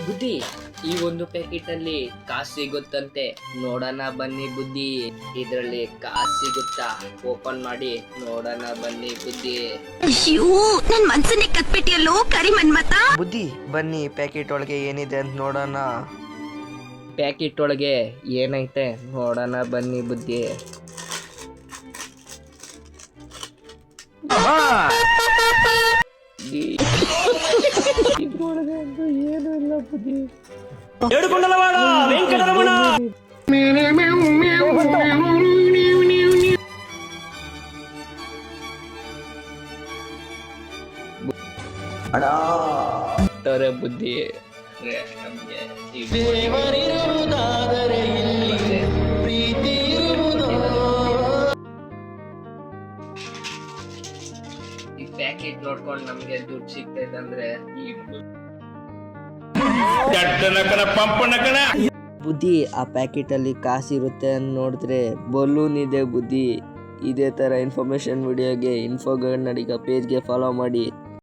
ಬುದ್ಧಿ, ಈ ಒಂದು ಪ್ಯಾಕೆಟ್ ಅಲ್ಲಿ ಕಾಸು ಸಿಗುತ್ತಂತೆ, ನೋಡೋಣ ಬನ್ನಿ ಬುದ್ಧಿ. ಇದ್ರಲ್ಲಿ ಕಾಸು ಸಿಗುತ್ತಾ? ಓಪನ್ ಮಾಡಿ ನೋಡೋಣ ಬನ್ನಿ ಬುದ್ಧಿ. ಅಯ್ಯೋ, ನನ್ ಮನ್ಸನ್ನೇ ಕತ್ಬಿಟ್ಟಿಯಲ್ಲೋ ಕರಿ ಮನ್ಮತ. ಬುದ್ಧಿ ಬನ್ನಿ, ಪ್ಯಾಕೆಟ್ ಒಳಗೆ ಏನಿದೆ ಅಂತ ನೋಡೋಣ. ಪ್ಯಾಕೆಟ್ ಒಳಗೆ ಏನೈತೆ ನೋಡೋಣ ಬನ್ನಿ ಬುದ್ಧಿ. ಇದ್ರೊಳಗೆ ಅಂತೂ ಏನೂ ಇಲ್ಲ ಬುದ್ಧಿ. ತರ ಬುದ್ಧಿ ನಮ್ಗೆ ಈ ಪ್ಯಾಕೆಟ್ ನೋಡ್ಕೊಂಡು ನಮ್ಗೆ ದುಡ್ಡು ಸಿಗ್ತೈತೆ ಅಂದ್ರೆ ಬುದ್ಧಿ, ಆ ಪ್ಯಾಕೆಟ್ ಅಲ್ಲಿ ಕಾಸು ಇರುತ್ತೆ ಅಂತ ನೋಡಿದ್ರೆ ಬಲೂನ್ ಇದೆ ಬುದ್ಧಿ. ಇದೇ ತರ ಇನ್ಫಾರ್ಮೇಶನ್ ವಿಡಿಯೋಗೆ ಇನ್ಫೋ ಕನ್ನಡಿಗ ಪೇಜ್ಗೆ ಫಾಲೋ ಮಾಡಿ.